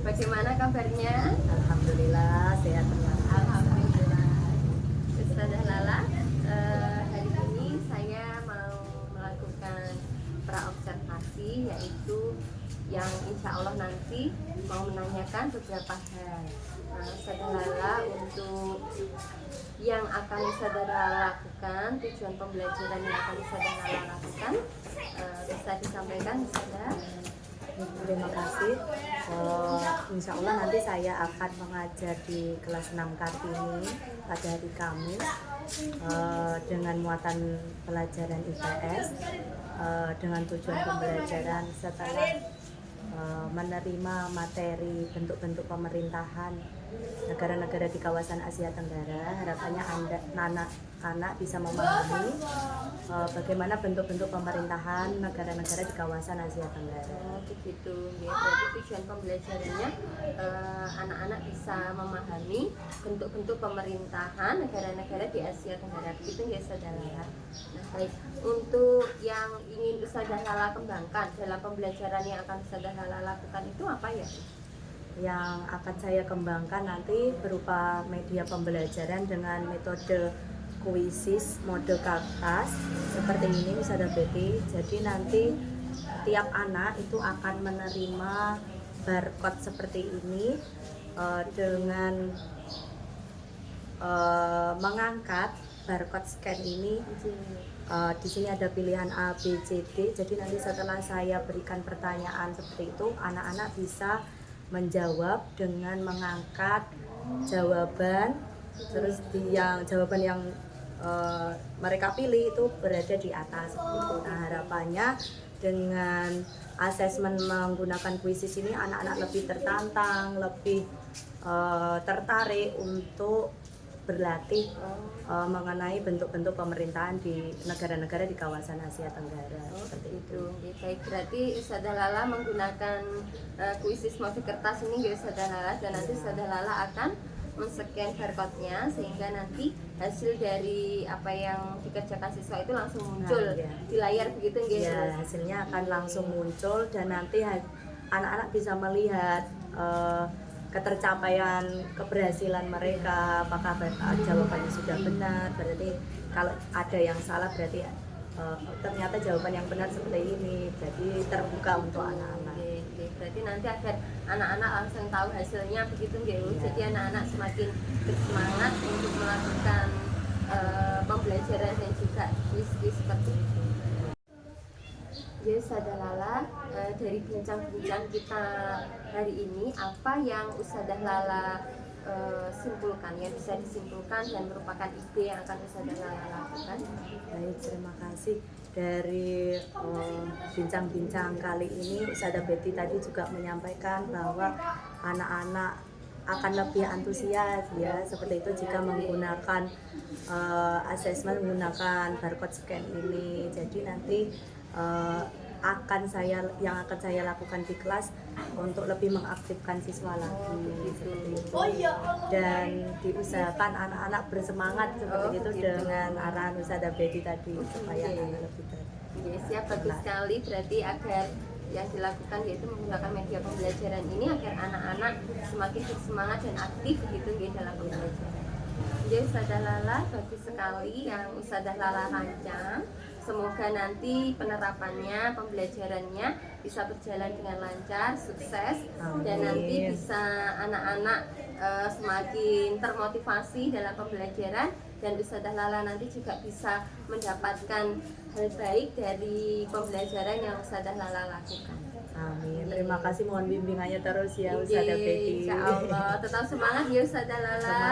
bagaimana kabarnya? Alhamdulillah sehat tenang. Alhamdulillah. Ustazah Lala, hari ini saya mau melakukan praobservasi, yaitu yang insya Allah nanti mau menanyakan beberapa hal. Ustazah Lala, untuk yang akan Ustazah Lala lakukan, tujuan pembelajaran yang akan Ustazah Lala lakukan, bisa disampaikan Ustazah? Terima kasih. Insya Allah nanti saya akan mengajar di kelas 6 Kartini pada hari Kamis dengan muatan pelajaran IPS dengan tujuan pembelajaran setelah menerima materi bentuk-bentuk pemerintahan negara-negara di kawasan Asia Tenggara. Harapannya anak-anak bisa memahami bagaimana bentuk-bentuk pemerintahan negara-negara di kawasan Asia Tenggara. Begitu, ya. Jadi tujuan pembelajarannya anak-anak bisa memahami bentuk-bentuk pemerintahan negara-negara di Asia Tenggara. Begitu ya, Ustazah Lala. Nah, baik. Untuk yang ingin Ustazah Lala kembangkan dalam pembelajaran yang akan Ustazah Lala lakukan itu apa ya? Yang akan saya kembangkan nanti berupa media pembelajaran dengan metode kuisis mode kertas seperti ini Ustazah Betty. Jadi nanti tiap anak itu akan menerima barcode seperti ini dengan mengangkat barcode scan ini. Di sini ada pilihan A, B, C, D. Jadi nanti setelah saya berikan pertanyaan seperti itu, anak-anak bisa menjawab dengan mengangkat jawaban. Terus jawaban yang mereka pilih itu berada di atas. Nah, harapannya dengan asesmen menggunakan kuisis ini anak-anak lebih tertantang, lebih tertarik untuk berlatih mengenai bentuk-bentuk pemerintahan di negara-negara di kawasan Asia Tenggara. Seperti itu. Baik, berarti Ustazah Lala menggunakan kuisis mode kertas ini, Ustazah Lala, dan nanti Ustazah Lala akan men-scan barcode-nya sehingga nanti hasil dari apa yang dikerjakan siswa itu langsung muncul di layar, begitu nggih? Ya, hasilnya akan langsung muncul dan nanti anak-anak bisa melihat ketercapaian keberhasilan mereka, apakah jawabannya sudah benar. Berarti kalau ada yang salah berarti ternyata jawaban yang benar seperti ini, jadi terbuka untuk anak-anak. Berarti nanti agar anak-anak langsung tahu hasilnya, begitu nggih? Jadi anak-anak semakin bersemangat untuk melakukan pembelajaran dan juga kuis-kuis seperti itu. Ya, Ustazah Lala, dari bincang-bincang kita hari ini, apa yang Ustazah Lala simpulkan, yang bisa disimpulkan dan merupakan ide yang akan Ustazah Lala lakukan? Baik, terima kasih. Dari bincang-bincang kali ini, Ustazah Betty tadi juga menyampaikan bahwa anak-anak akan lebih antusias ya, seperti itu jika menggunakan asesmen menggunakan barcode scan ini. Jadi nanti akan saya lakukan di kelas untuk lebih mengaktifkan siswa lagi seperti itu. Dan diusahakan anak-anak bersemangat seperti itu dengan arahan Ustazah Betty tadi supaya anak lebih siap, bagus sekali. Berarti agar yang dilakukan yaitu menggunakan media pembelajaran ini agar anak-anak semakin bersemangat dan aktif begitu dalam pembelajaran. Jadi Ustazah Lala, bagus sekali yang Ustazah Lala rancang. Semoga nanti penerapannya, pembelajarannya bisa berjalan dengan lancar, sukses. Amin. Dan nanti bisa anak-anak semakin termotivasi dalam pembelajaran, dan Ustazah Lala nanti juga bisa mendapatkan hal baik dari pembelajaran yang Ustazah Lala lakukan. Amin. Terima kasih, mohon bimbingannya terus ya Ustazah Betty. Insya Allah. Tetap semangat ya Ustazah Lala.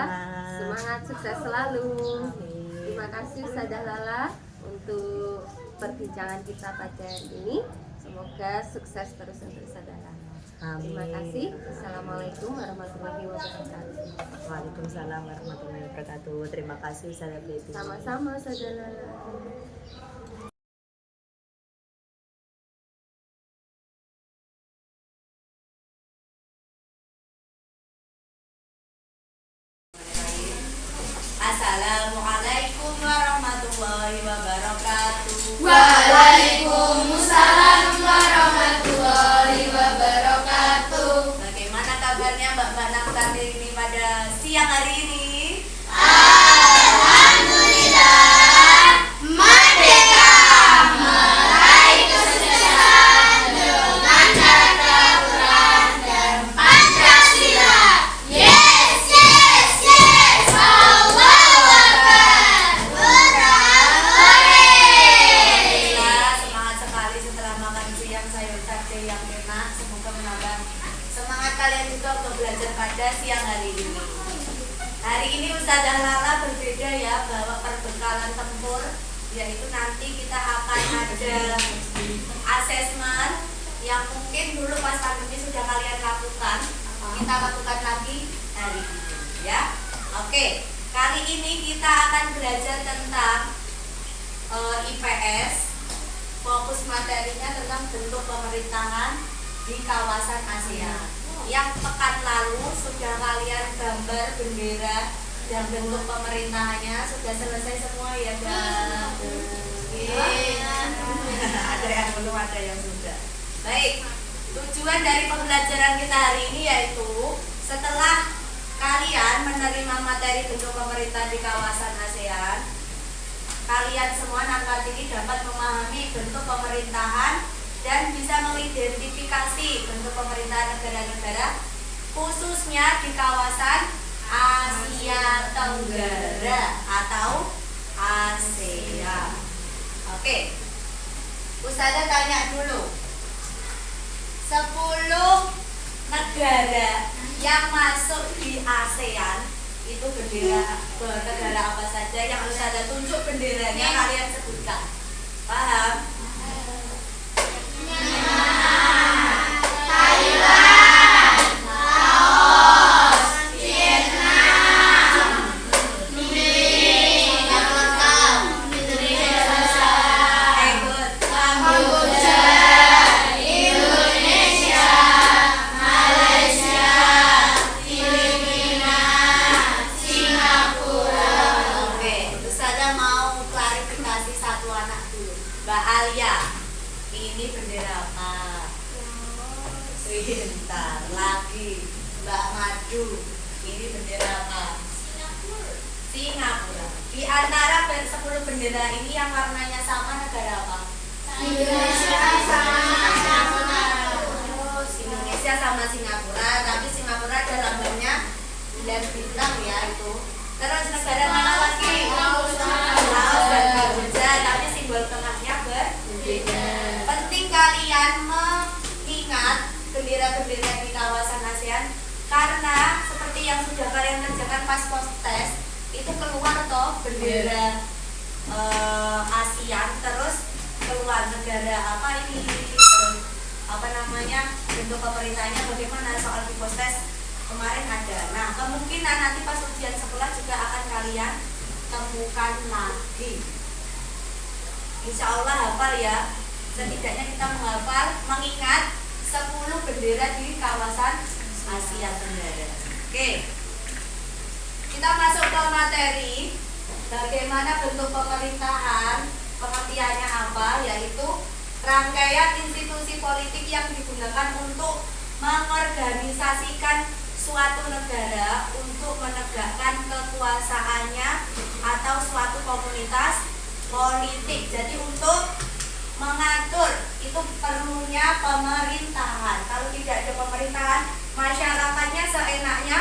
Semangat, sukses selalu. Amin. Terima kasih Ustazah Lala untuk perbincangan kita pada hari ini. Semoga sukses terus untuk Ustazah Lala. Amin. Terima kasih. Assalamualaikum warahmatullahi wabarakatuh. Waalaikumsalam warahmatullahi wabarakatuh. Terima kasih Ustazah Betty. Sama-sama Ustazah Lala. Assalamualaikum warahmatullahi wabarakatuh. Waalaikumsalam warahmatullahi wabarakatuh. Bagaimana kabarnya Mbak-mbak Naktar ini pada siang hari ini? Semangat sekali setelah makan siang sayur tape yang enak. Semoga menambah semangat kalian juga untuk belajar pada siang hari ini. Hari ini Ustazah Lala berbeda ya, bawa perbekalan tempur, yaitu nanti kita akan ada asesmen yang mungkin dulu pas pandemi sudah kalian lakukan, kita lakukan lagi hari ini ya. Oke, kali ini kita akan belajar tentang IPS. Fokus materinya tentang bentuk pemerintahan di kawasan ASEAN. Yang pekan lalu sudah kalian gambar bendera dan bentuk pemerintahannya sudah selesai semua ya dan ada yang belum, ada yang sudah. Baik, tujuan dari pembelajaran kita hari ini yaitu setelah kalian menerima materi bentuk pemerintahan di kawasan ASEAN, kalian semua Naktar ini dapat memahami bentuk pemerintahan dan bisa mengidentifikasi bentuk pemerintahan negara-negara khususnya di kawasan Asia Tenggara atau ASEAN. Oke, Ustazah tanya dulu, 10 negara yang masuk di ASEAN itu bendera negara apa saja? Yang Ustazah tunjuk benderanya kalian sebutkan. Paham? Sebentar lagi Mbak Madu, ini bendera apa? Singapura. Di antara 10 bendera ini yang warnanya sama negara apa? Indonesia sama Singapura. Indonesia sama Singapura, tapi Singapura ada lambangnya bulan bintang ya itu. Terus negara mana lagi? Laos dan Kamboja, tapi simbol tengahnya berbeda. Penting kalian mengingat bendera-bendera di kawasan ASEAN karena seperti yang sudah kalian kerjakan pas post test itu keluar toh bendera ASEAN, terus keluar negara apa ini apa namanya bentuk pemerintahnya bagaimana, soal di post test kemarin ada. Nah kemungkinan nanti pas ujian sekolah juga akan kalian temukan lagi. Insya Allah hafal ya, setidaknya kita menghafal mengingat 10 bendera di kawasan Asia Tenggara. Oke, kita masuk ke materi. Bagaimana bentuk pemerintahan? Pengertiannya apa? Yaitu rangkaian institusi politik yang digunakan untuk mengorganisasikan suatu negara untuk menegakkan kekuasaannya atau suatu komunitas politik. Jadi untuk mengatur itu perlunya pemerintahan. Kalau tidak ada pemerintahan, masyarakatnya seenaknya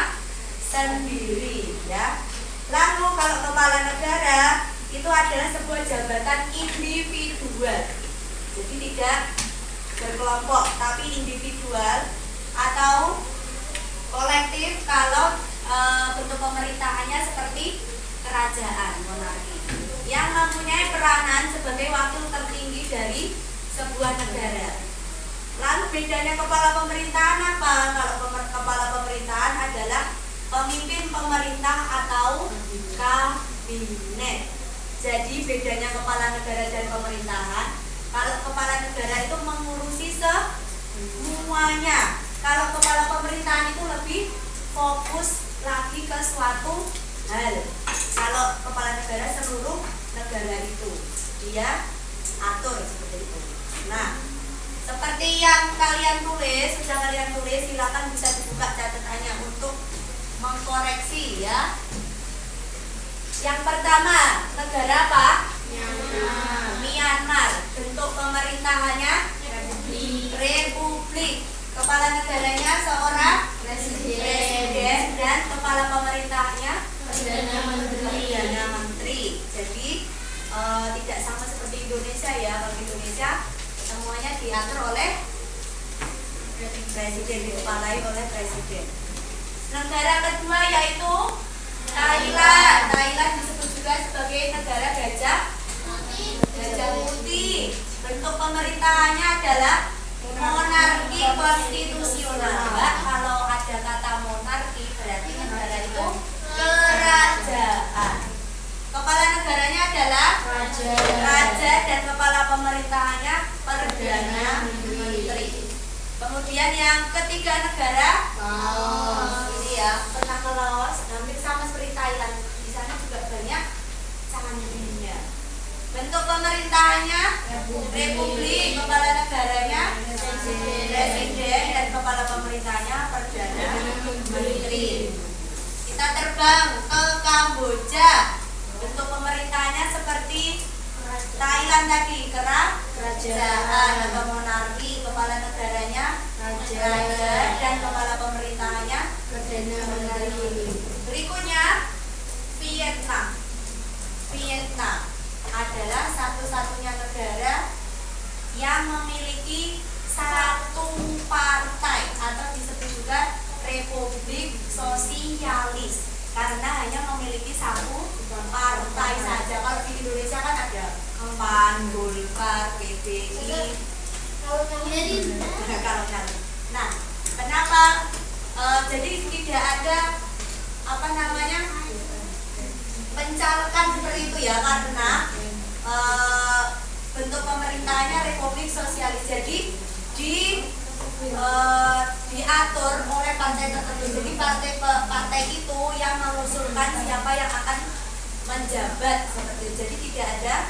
sendiri ya. Lalu kalau kepala negara itu adalah sebuah jabatan individual. Jadi tidak berkelompok tapi individual atau kolektif kalau bentuk pemerintahannya seperti kerajaan monarki yang mempunyai peranan sebagai wakil tertinggi dari sebuah negara. Lalu bedanya kepala pemerintahan apa? Kalau kepala pemerintahan adalah pemimpin pemerintah atau kabinet. Jadi bedanya kepala negara dan pemerintahan, kalau kepala negara itu mengurusi semuanya. Kalau kepala pemerintahan itu lebih fokus lagi ke suatu hal. Kalau kepala negara seluruh negara itu dia atur seperti itu. Nah, seperti yang kalian tulis, sudah kalian tulis, silakan bisa dibuka catatan ya. Yang pertama, negara apa? Myanmar. Bentuk pemerintahannya republik. Kepala negaranya seorang presiden dan kepala pemerintahnya perdana menteri. Jadi tidak sama seperti Indonesia ya. Kalau Indonesia semuanya diatur oleh presiden, dikepalai oleh presiden. Negara kedua yaitu Thailand. Thailand disebut juga sebagai negara gajah putih. Bentuk pemerintahannya adalah monarki konstitusional. Mbak, kalau ada kata monarki berarti negara itu kerajaan. Kepala negaranya adalah raja dan kepala pemerintahannya perdana menteri. Kemudian yang ketiga negara ini ya, pernah ke Laos, hampir sama seperti Thailand. Di sana juga banyak candinya. Bentuk pemerintahannya republik, kepala negaranya presiden dan kepala pemerintahnya perdana menteri. Kita terbang ke Kamboja. Bentuk pemerintahannya seperti Thailand tadi, kerajaan atau monarki, kepala negaranya raja dan kepala pemerintahannya perdana menteri. Berikutnya Vietnam. Vietnam adalah satu-satunya negara yang memiliki satu partai atau disebut juga Republik Sosialis karena hanya memiliki satu partai saja. Kalau di Indonesia kan ada PAN, Golkar, PDI. Nah, kenapa? Jadi tidak ada pencalekan seperti itu ya, karena bentuk pemerintahannya Republik Sosialis. Jadi diatur oleh partai tertentu. Jadi partai itu yang mengusulkan siapa yang akan menjabat seperti itu. Jadi tidak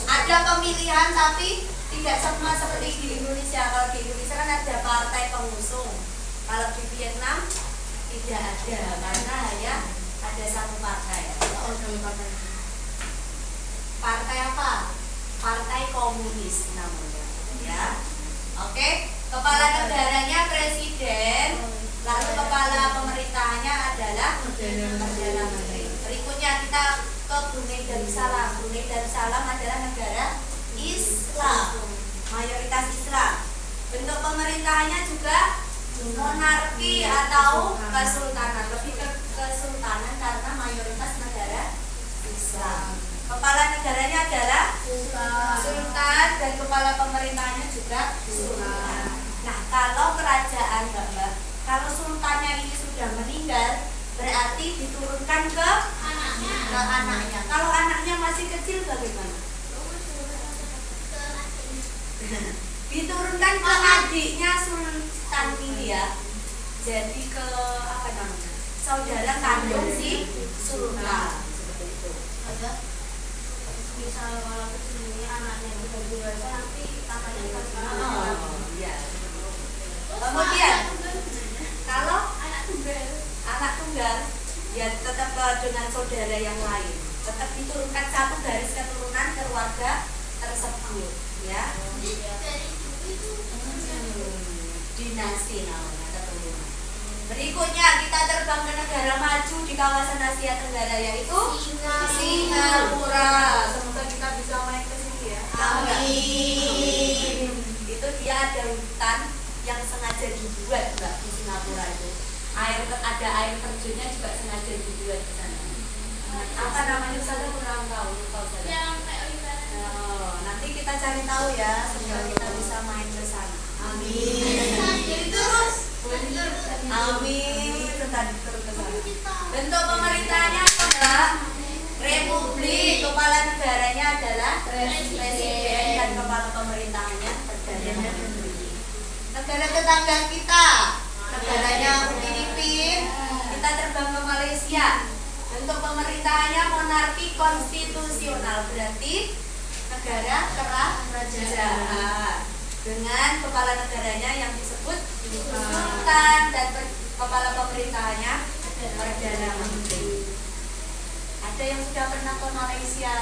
ada pemilihan, tapi tidak sama seperti di Indonesia. Kalau di Indonesia kan ada partai pengusung. Kalau di Vietnam tidak ada, karena hanya ada satu partai. Partai apa? Partai Komunis namanya, ya. Oke, kepala negaranya presiden, lalu kepala pemerintahannya adalah perdana menteri. Berikutnya kita ke Brunei Darussalam. Brunei Darussalam adalah negara Islam, mayoritas Islam. Bentuk pemerintahannya juga monarki atau kesultanan, lebih ke kesultanan karena mayoritas negara Islam. Kepala negaranya adalah sultan dan kepala pemerintahnya juga sultan. Nah, kalau kerajaan Mbak, kalau sultannya ini sudah meninggal, berarti diturunkan ke anaknya. Kalau anaknya masih kecil bagaimana? Diturunkan ke adiknya sultan ini ya. Jadi ke saudara kandung si sultan, seperti itu. Misal kalau kecil ini anaknya sudah dewasa, nanti katanya iya. Kemudian kalau anak tunggal ya tetap dengan saudara yang lain, tetap diturunkan satu garis keturunan keluarga tersebut, ya. Dinasti namanya, keturunan. Berikutnya kita terbang ke negara maju di kawasan Asia Tenggara, yaitu Singapura. Semoga kita bisa main ke sini ya. Amin. Itu dia ada hutan yang sengaja dibuat Mbak di Singapura itu. Ada air terjunnya juga sengaja dibuat di sana. Apa namanya saya kurang tahu, lupa saya. Nanti kita cari tahu ya, semoga kita bisa main ke sana. Amin. Terus. Amin. Tadi terus ke sana. Bentuk pemerintahannya apa? Republik. Kepala negaranya adalah presiden dan kepala pemerintahannya perdana menteri. Negara tetangga kita, negaranya Filipina. Kita terbang ke Malaysia. Bentuk pemerintahannya monarki konstitusional, berarti negara kerajaan dengan kepala negaranya yang disebut sultan dan kepala pemerintahannya sudah pernah ke Malaysia?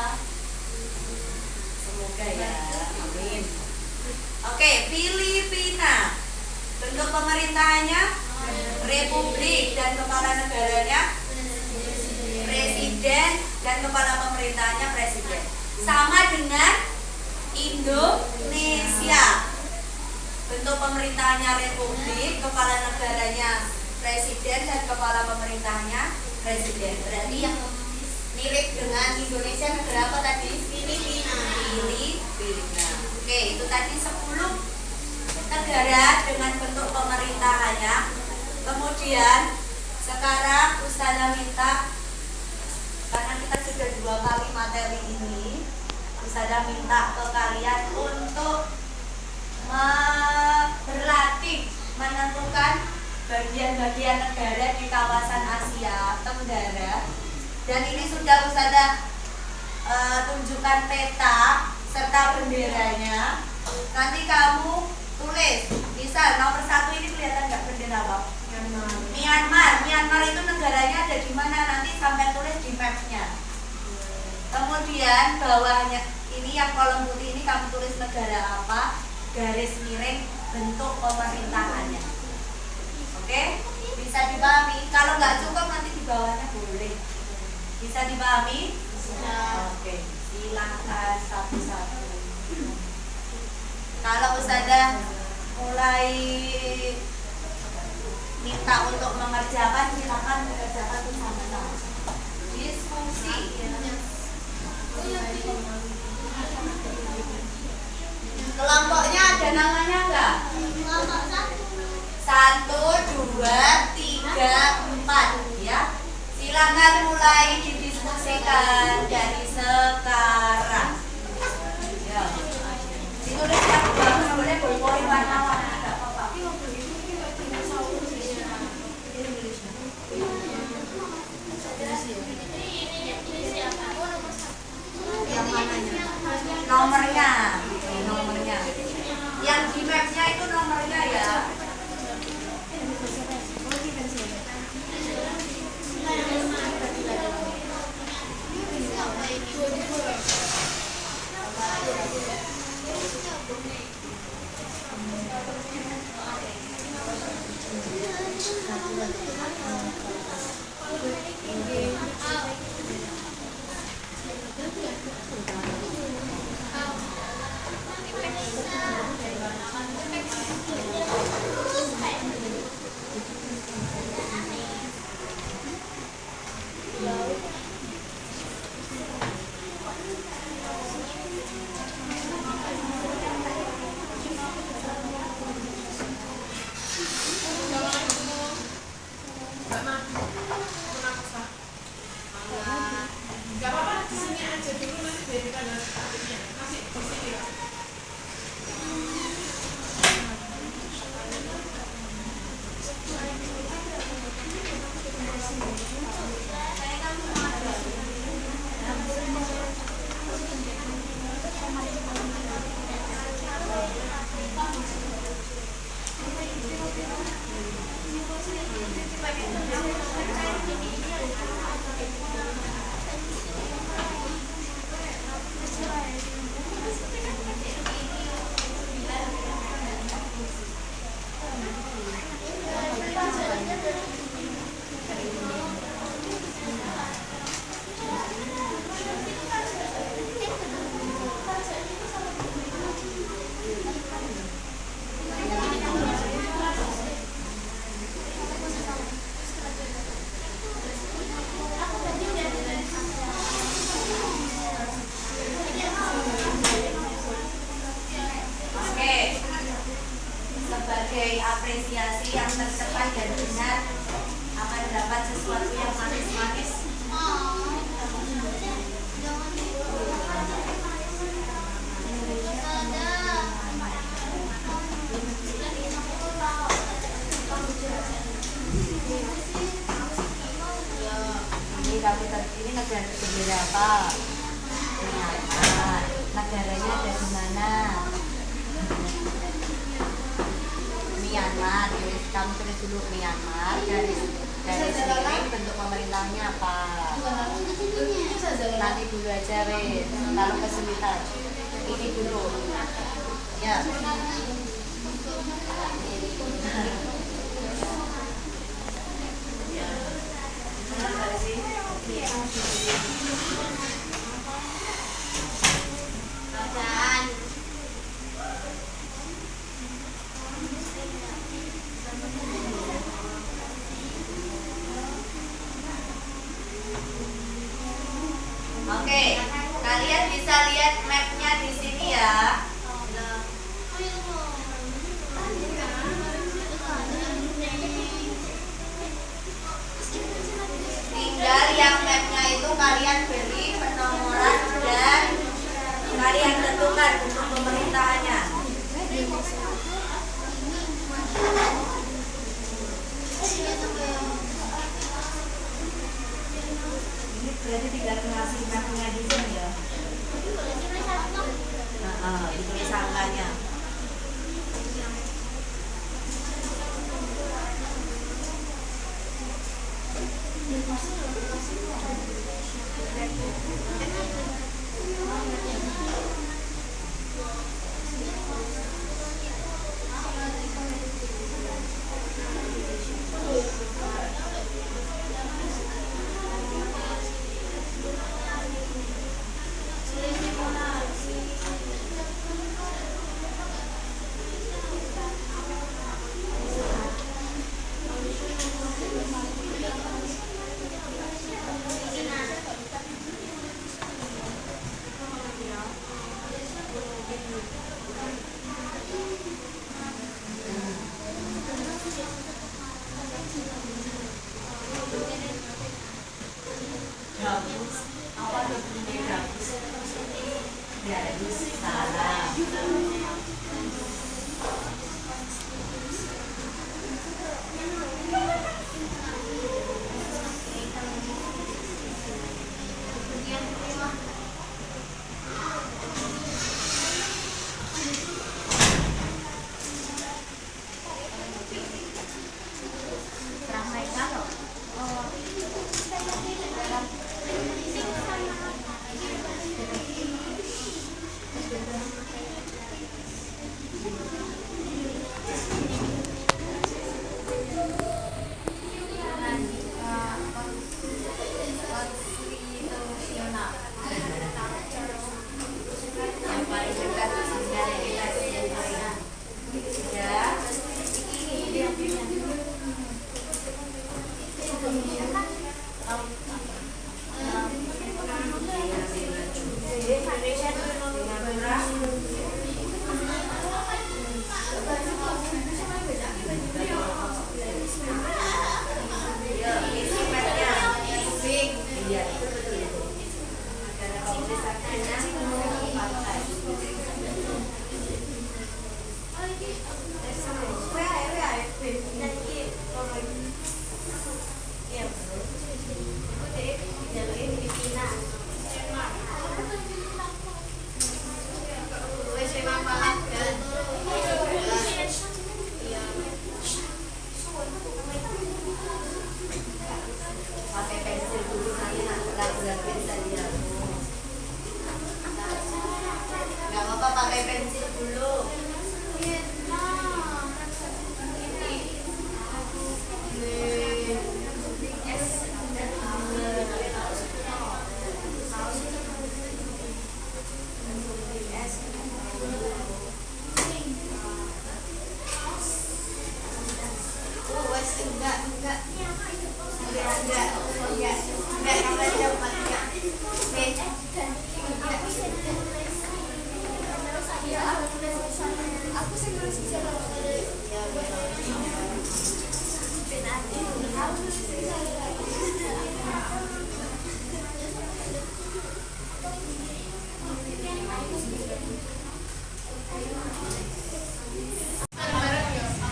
Semoga ya, amin. Oke, Filipina. Bentuk pemerintahannya republik dan kepala negaranya presiden dan kepala pemerintahannya presiden. Sama dengan Indonesia. Bentuk pemerintahannya republik, kepala negaranya presiden dan kepala pemerintahannya presiden. Berarti yang mirip dengan Indonesia negara apa tadi? Filipina. Filipina. Oke, itu tadi 10 negara dengan bentuk pemerintahannya. Kemudian sekarang Ustazah minta, karena kita sudah 2 kali materi ini, Ustazah minta ke kalian untuk berlatih menentukan bagian-bagian negara di kawasan Asia Tenggara. Dan ini sudah Ustazah tunjukkan peta serta benderanya. Nanti kamu tulis, misal nomor 1 ini kelihatan nggak bendera apa? Myanmar itu negaranya ada di mana, nanti sampai tulis di mapnya. Kemudian bawahnya ini yang kolom putih ini kamu tulis negara apa, garis miring bentuk pemerintahannya. Oke, bisa dipahami. Kalau nggak cukup nanti di bawahnya boleh. Bisa dipahami? Oke, silakan satu-satu. Kalau Ustazah mulai minta untuk mengerjakan, silakan mengerjakan bersama-sama. Diskusi. Kelompoknya ada namanya enggak? Kelompok 1, 2, 3, 4 ya. Silakan mulai didiskusikan dari sekarang. Ya. Ditulis yang bagus, boleh boleh warna-warna enggak apa-apa. Yang mananya? Nomornya. Yang di mapnya itu nomornya ya. Sebagai apresiasi yang tercepat dan benar akan dapat sesuatu yang manis-manis. Ini kapital ini negara bendera apa? Myanmar. Negaranya ada di mana? Myanmar. Kamu tulis dulu Myanmar, garis miring, bentuk pemerintahnya apa. Nanti dulu aja wes, kalau kesulitan. Ini dulu. Ya. Oke, kalian bisa lihat mapnya di sini ya. Tinggal yang mapnya itu kalian beri penomoran dan kalian tentukan untuk pemerintahannya. Ini berarti tinggal ngasih mapnya di sini ya. Ditulis angkanya. Gabus, apa tuh gabus? Gabus salah. Yang paling dekat di sini ada kita ya. Pakai pensil dulu nanti lagu-lagu saja. Nggak apa-apa pakai pensil dulu.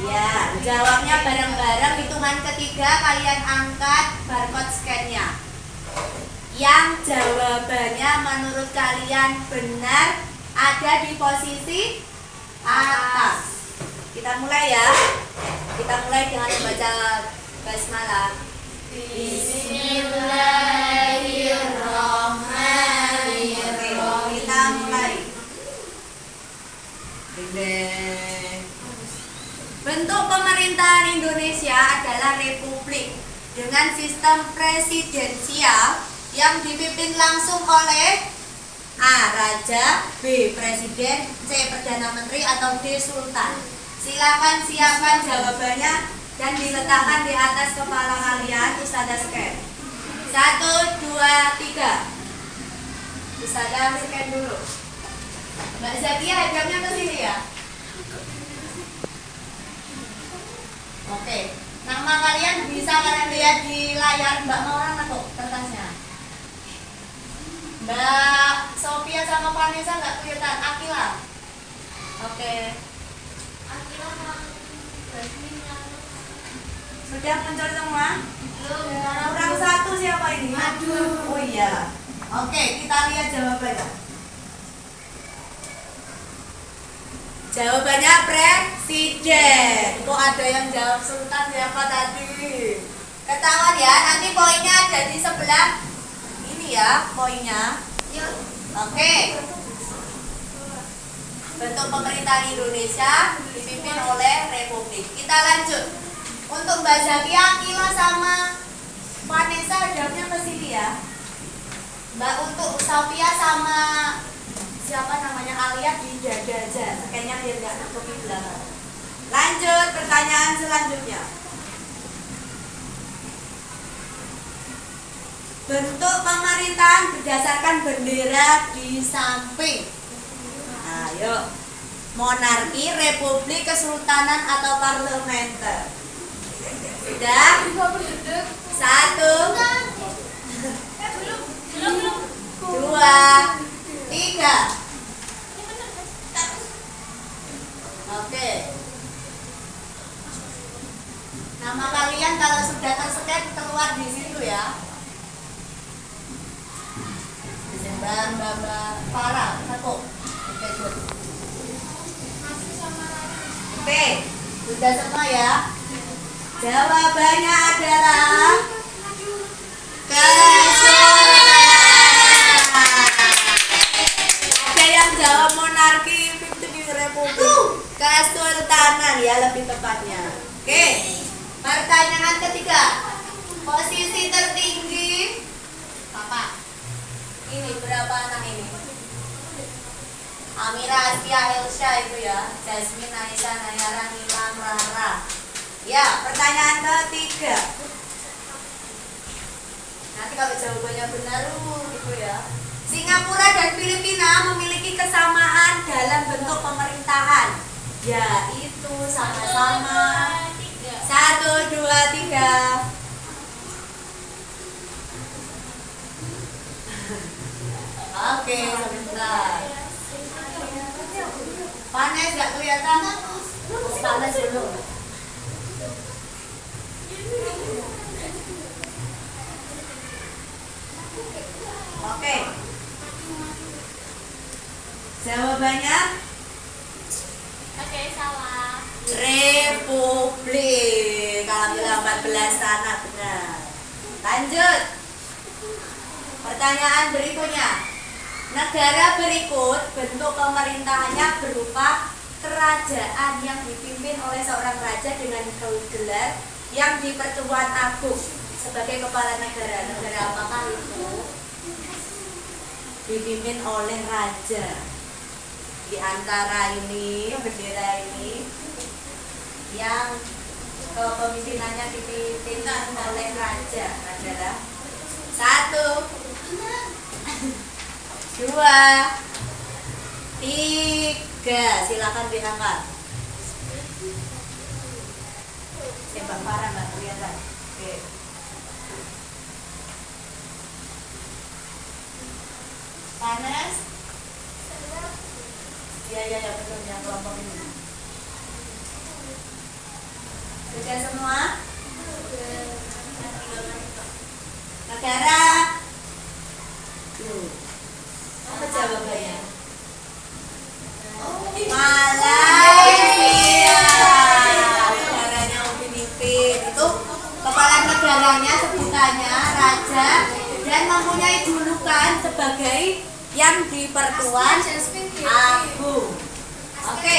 Ya, jawabnya bareng-bareng. Hitungan ketiga kalian angkat barcode scan-nya. Yang jawabannya menurut kalian benar ada di posisi atas. Kita mulai ya. Kita mulai dengan membaca basmalah. Bismillahirrahmanirrahim. Kita mulai. Bentuk pemerintahan Indonesia adalah republik dengan sistem presidensial yang dipimpin langsung oleh A. Raja, B. Presiden, C. Perdana Menteri, atau D. Sultan. Silakan siapkan jawabannya dan diletakkan di atas kepala kalian. Ustazah scan. 1, 2, 3. Ustazah scan dulu. Mbak Zakia hadapnya ke sini ya. Oke. Nama kalian bisa kalian lihat di layar. Mbak Maura nggak kertasnya? Mbak Sofia sama Vanessa nggak kelihatan. Akila. Oke. Akila sudah muncul semua? Kurang satu siapa ini? Aduh. Oh iya. Oke, kita lihat jawabannya. Jawabannya presiden. Kok ada yang jawab sultan siapa tadi? Ketahuan ya, nanti poinnya ada di sebelah ini ya, poinnya. Oke. Bentuk pemerintahan Indonesia dipimpin oleh republik. Kita lanjut. Untuk Mbak Zakia, Akila sama Vanessa jawabnya ke sini ya. Mbak untuk Sofia sama siapa namanya Alia di dada aja. Kayaknya biar nggak nangkep di belakang. Lanjut pertanyaan selanjutnya. Bentuk pemerintahan berdasarkan bendera di samping. Ayo. Monarki, republik, kesultanan, atau parlementer. Sudah? 1, 2, 3. Oke. Nama kalian kalau sudah tersket keluar di situ ya. Mbak Farah, satu. Oke, sudah semua ya. Jawabannya adalah kesultanan. Ada yang jawab monarki, 50 republik. Kesultanan ya lebih tepatnya. Oke. Pertanyaan ketiga. Posisi tertinggi Papa. Ini berapa anak ini? Amira, Asia, Elsha itu ya. Jasmine, Aisyah, Nayara, Nilam, Rara. Ya, pertanyaan ketiga. Nanti kalau jawabannya benar gitu ya. Singapura dan Filipina memiliki kesamaan dalam bentuk pemerintahan, yaitu sama-sama 1, 2, 3. Oke, sebentar. Panas gak kelihatan? Panas belum? Oke. Jawabannya? Oke, salah. Republik. Alhamdulillah 14 anak benar. Lanjut. Pertanyaan berikutnya. Negara berikut bentuk pemerintahannya berupa kerajaan yang dipimpin oleh seorang raja dengan gelar yang di Pertuan Agung sebagai kepala negara. Negara apakah itu? Dipimpin oleh raja. Di antara ini, bendera ini yang kepemimpinannya dipimpin oleh raja adalah 1, 2, 3. Silakan diangkat. Mbak Farah nggak kelihatan. Oke. Panas? Ya betul yang kelompok ini. Sudah semua? Negara. Apa jawabannya? Malaysia. kedudukannya raja dan mempunyai julukan sebagai yang dipertuan agung. Oke,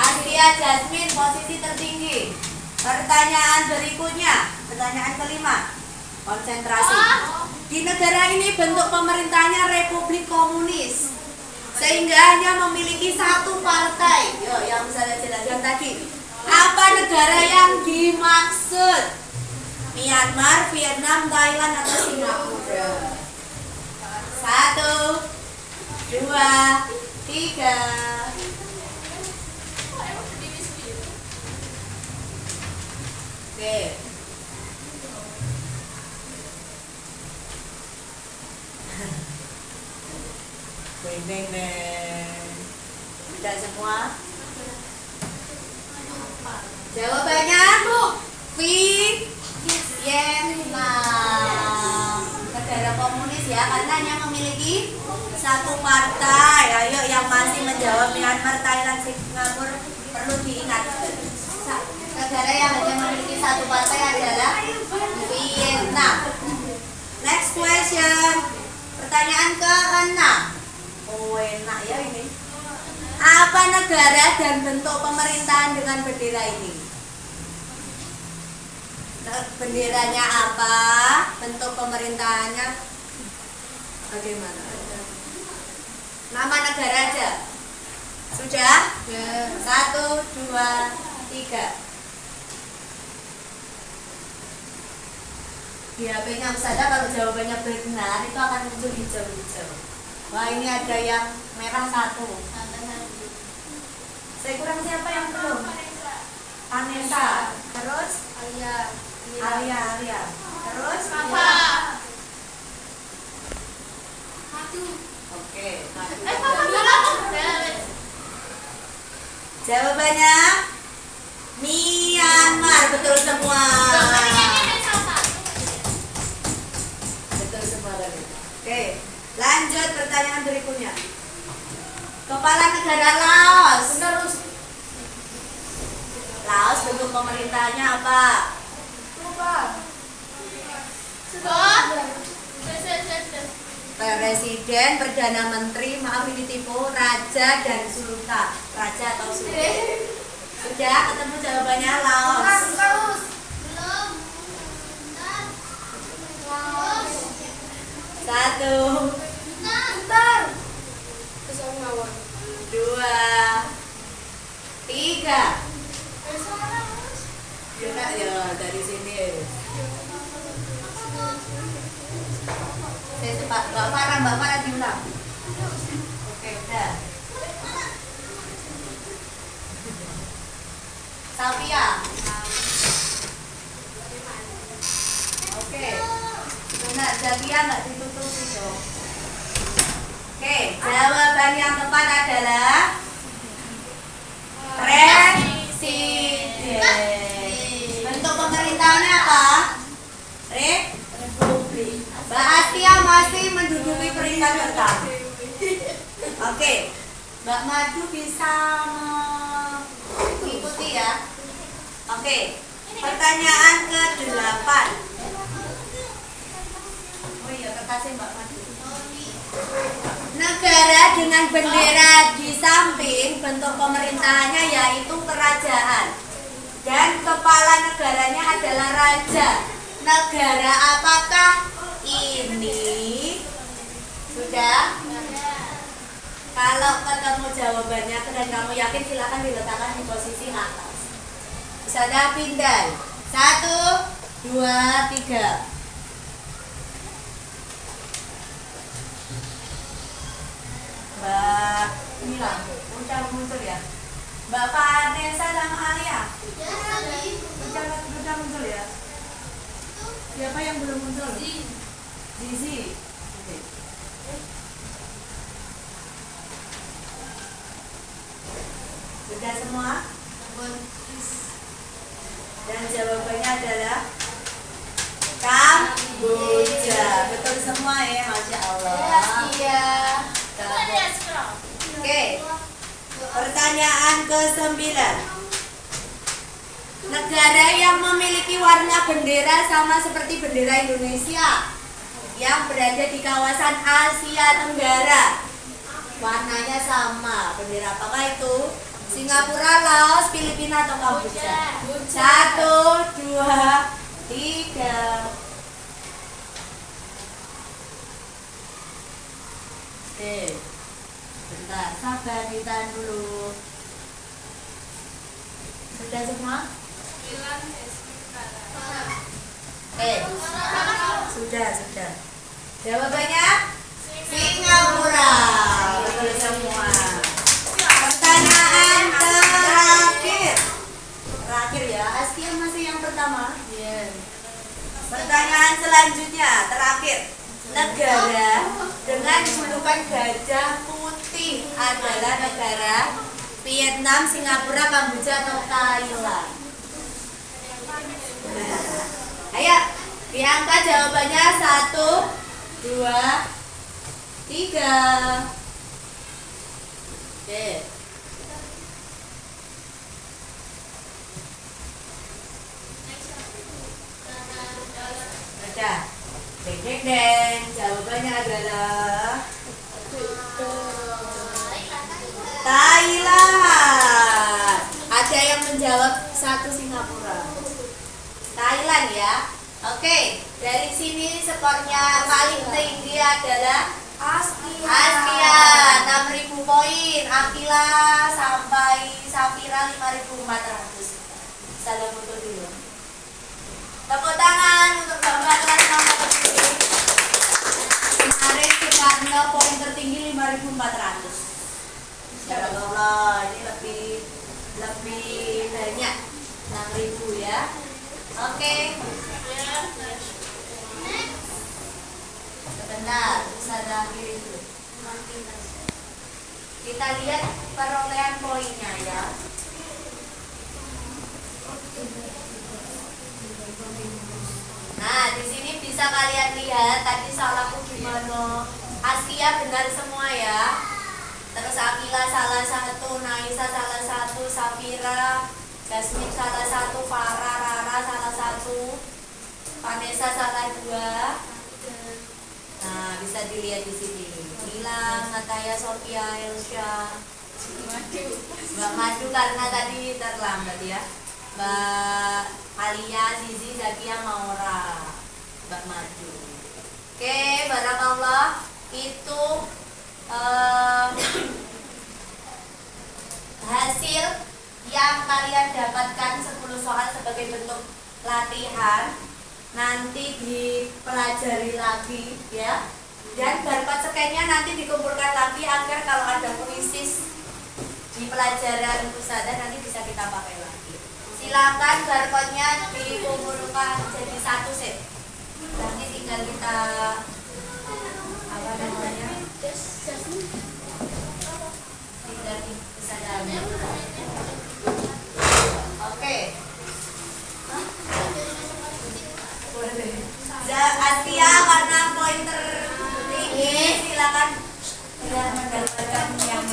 Astia Jasmine posisi tertinggi. Pertanyaan berikutnya, pertanyaan kelima. Konsentrasi. Di negara ini bentuk pemerintahnya Republik Komunis, sehingga hanya memiliki satu partai. Yo, yang saya jelaskan tadi. Apa negara yang dimaksud? Myanmar, Vietnam, Thailand, atau Singapura? 1, 2, 3. Oke. Beng beng beng. Sudah semua? Jawabannya Vietnam. Negara komunis ya, karena hanya memiliki satu partai. Ayo yang masih menjawab Myanmar, Thailand, Singapura perlu diingat. Negara yang hanya memiliki satu partai adalah Vietnam. Next question. Pertanyaan ke-6. Oh, enak ya ini. Apa negara dan bentuk pemerintahan dengan bendera ini? Benderanya apa? Bentuk pemerintahannya bagaimana? Nama negara aja. Sudah? Ya. 1, 2, 3. Di HP-nya Ustazah kalau jawabannya benar itu akan muncul hijau-hijau. Wah, ini ada yang merah 1. Saya kurang siapa yang belum? Vanessa. Terus? Alia. Terus? Papa. Oke. Jawabannya Myanmar, betul semua. Betul semua tadi. Oke, lanjut pertanyaan berikutnya. Kepala negara Laos. Laos bentuk pemerintahnya apa? Presiden, perdana menteri, maaf ini tipu, raja dan sultan. Raja atau sultan? Sudah ketemu jawabannya Laos. Satu. 2, 3. Ya dari sini. Saya cepat. Mbak Farah diulang. Oke, udah. Safia. Oke. Benar, Safia nggak ditutupi dong. Oke, jawaban yang tepat adalah presiden. Bentuk pemerintahannya apa? Republik. Mbak Astia masih menduduki peringkat pertama. Oke, Mbak Madu bisa mengikuti ya. Oke, pertanyaan ke-8. Oh iya, terkasih Mbak Madu. Negara dengan bendera di samping bentuk pemerintahannya yaitu kerajaan dan kepala negaranya adalah raja. Negara apakah ini? Sudah? Kalau ketemu jawabannya dan kamu yakin silakan diletakkan di posisi atas. Bisa pindah. 1, 2, 3. Mbak Mila, muncul ya. Mbak Vanessa sama Alia. Udah muncul ya. Siapa yang belum muncul? Zizi. Oke. Sudah semua? Dan jawabannya adalah Kamboja. Betul semua ya, Masya Allah. Iya. Oke. Pertanyaan ke-9. Negara yang memiliki warna bendera sama seperti bendera Indonesia yang berada di kawasan Asia Tenggara. Warnanya sama. Bendera apakah itu? Singapura, Laos, Filipina atau Kamboja? 1, 2, 3. Oke. Bentar, sabar ditahan dulu. Sudah semua? Oke. Sudah. Jawabannya Singapura. Betul semua. Pertanyaan terakhir ya. Askia masih yang pertama. Pertanyaan selanjutnya terakhir. Negara dengan julukan gajah putih adalah negara Vietnam, Singapura, Kamboja atau Thailand? Ayo, diangkat jawabannya. 1, 2, 3. Oke. Ada. Deng. Jawabannya adalah Thailand. Ada yang menjawab 1 Singapura. Thailand ya. Oke, dari sini skornya paling tinggi adalah Askia 6.000 poin, Akila sampai Safira 5.400. Salam foto dulu. Tepuk tangan untuk Bapak kelas nomor 7. Kemarin Soekarno poin tertinggi 5.400. Ya Allah, ini lebih banyak 6.000 ya. Oke. Sebentar, bisa akhiri dulu. Kita lihat perolehan poinnya ya. Nah, di sini bisa kalian lihat tadi salahku gimana. Askia benar semua ya. Terus Akila salah 1, Naisa salah 1, Safira, Jasmine salah 1, Farah, Rara salah 1, Vanessa salah 2. Nah, bisa dilihat di sini. Gilang, Nataya, Sofia, Elsha, Mbak Madu karena tadi terlambat ya. Mbak Alia, Zizi, Zakia, Maura, Mbak Madu. Oke, barakallah. Itu hasil yang kalian dapatkan 10 soal sebagai bentuk latihan. Nanti dipelajari lagi ya. Dan barcode scan-nya nanti dikumpulkan lagi agar kalau ada krisis di pelajaran Ustazah nanti bisa kita pakai lagi. Silakan barcode-nya dikumpulkan jadi 1 set. Nanti tinggal kita apa namanya? Tinggal bisa dalam. Oke. Astia karena poin tertinggi silakan mendapatkan yang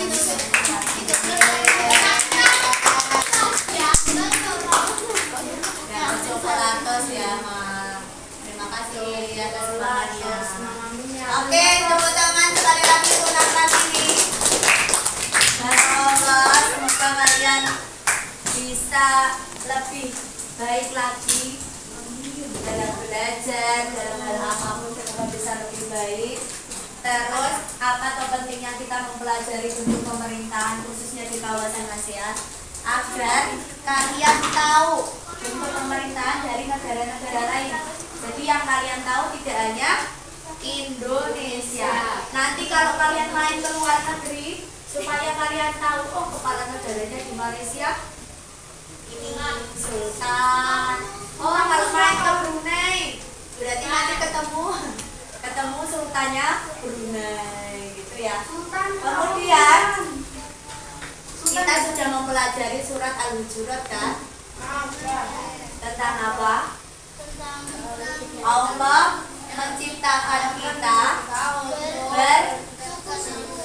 coklatos ya, Ma. Terima kasih atas semangatnya. Oke, tepuk tangan sekali lagi untuk anak ini. Semoga kalian bisa lebih baik lagi dalam belajar, dalam hal apapun semoga bisa lebih baik. Terus apa tuh pentingnya kita mempelajari bentuk pemerintahan khususnya di kawasan ASEAN agar kalian tahu bentuk pemerintahan dari negara-negara lain. Jadi yang kalian tahu tidak hanya Indonesia. Nanti kalau kalian main ke luar negeri supaya kalian tahu oh kepala negaranya di Malaysia ini Sultan. Oh, kalau main ke Brunei berarti nanti ketemu sultannya Brunei gitu ya. Kemudian kita sudah mempelajari surat Al-Hujurat kan? Tentang apa? Allah menciptakan kita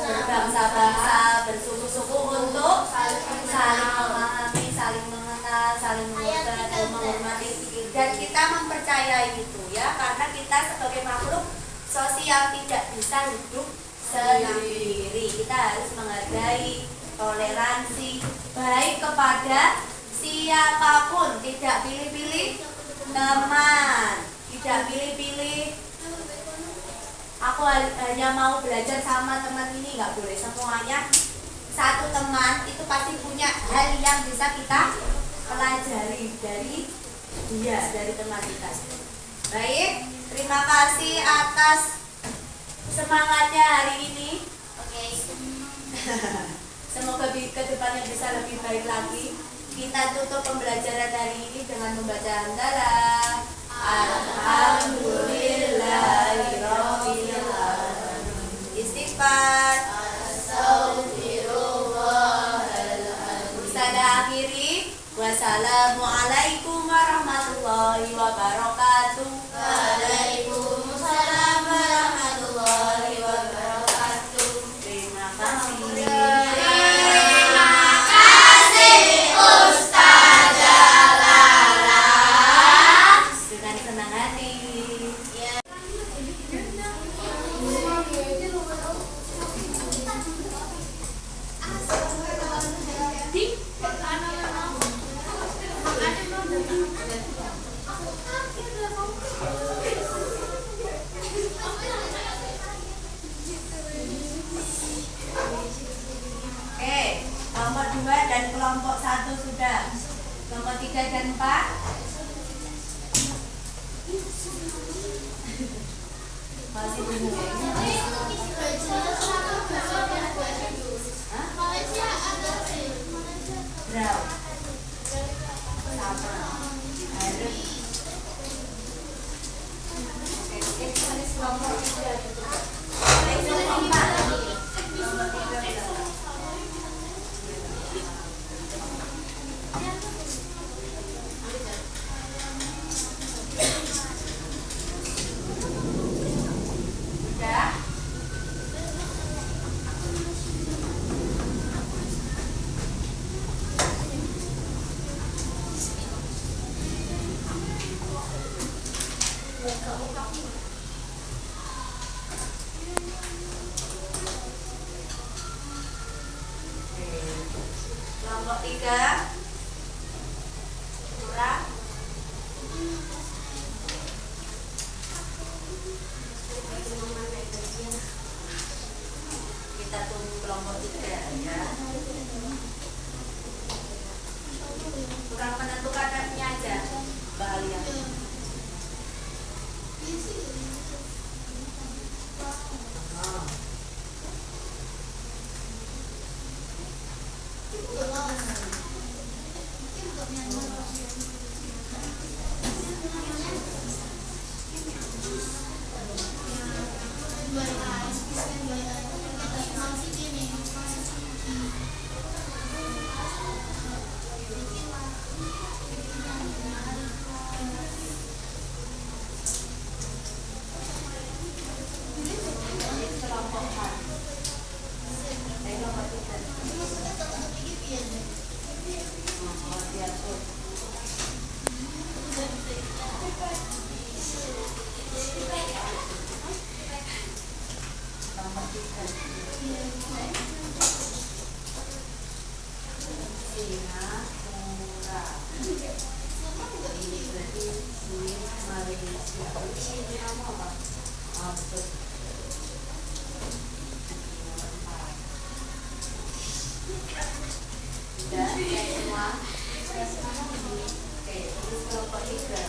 berbangsa-bangsa, bersuku-suku untuk saling memahami, saling mengenal, saling menghormati, menghormati dan kita mempercayai itu ya, karena kita sebagai makhluk sosial tidak bisa hidup sendiri. Kita harus menghargai, toleransi, baik kepada siapapun, tidak pilih-pilih teman, tidak pilih-pilih aku hanya mau belajar sama teman ini, nggak boleh. Semuanya satu teman itu pasti punya hal yang bisa kita pelajari dari dia, dari teman kita. Baik, terima kasih atas semangatnya hari ini. Oke. Semoga ke depannya bisa lebih baik lagi. Kita tutup pembelajaran hari ini dengan membaca hamdalah. Alhamdulillahirabbil alamin. Istighfar. Astagfirullahaladzim. Ustazah akhiri. Wassalamualaikum warahmatullahi wabarakatuh. Waalaikumsalam warahmatullahi wabarakatuh. Terima kasih. Dengan senang hati. Oke, kelompok 2 dan kelompok 1 sudah. Kelompok 3 dan 4 masih bingung ya? Hah? Draw. Sama. Harus. Oke, tulis kelompok 3 gitu. Kelompok 4 lagi. Kelompok 3 berapa? Sudah? Kelompok 3 kurang. Kita tunggu kelompok 3 ya. Kurang menentukan rapnya aja, Mbak Alia. Oh. Kelompok 4. Kelompok 3. Oh, diatur. Kelompok 3. Singapura. Ini berarti di Malaysia. Ini nama apa? Betul. Sudah, semua. Oke, terus kelompok 3.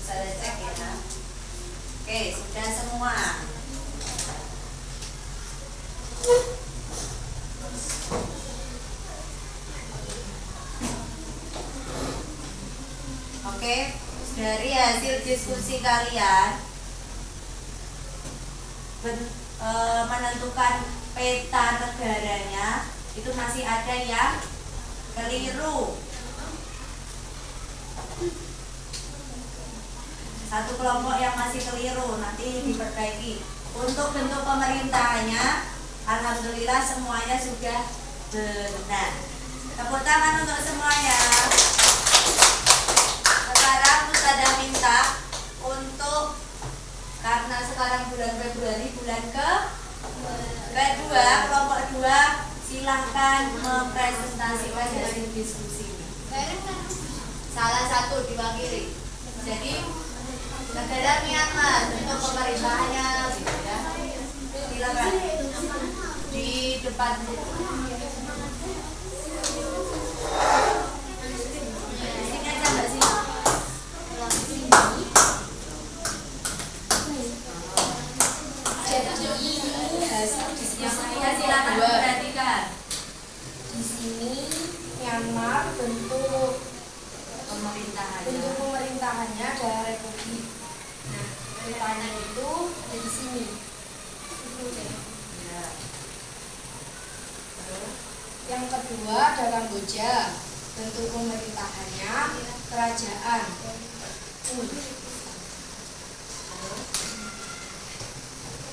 Bisa cek ya. Oke, sudah semua. Oke, dari hasil diskusi kalian menentukan peta negaranya itu masih ada yang keliru. Satu kelompok yang masih keliru nanti diperbaiki. Untuk bentuk pemerintahannya, alhamdulillah semuanya sudah benar. Tepuk tangan untuk semuanya. Sekarang Ustazah minta untuk, karena sekarang bulan Februari, bulan kedua, kelompok 2 silahkan mempresentasikan hasil diskusi. Salah satu diwakili. Jadi negara Myanmar bentuk pemerintahannya gitu ya. Silakan di depan. Di sini aja Mbak sih. Yang saya silakan perhatikan. Di sini Myanmar bentuk pemerintahannya adalah republik. Nah, pemerintahannya itu ada di sini. Ya. Yang kedua ada Kamboja. Bentuk pemerintahannya kerajaan.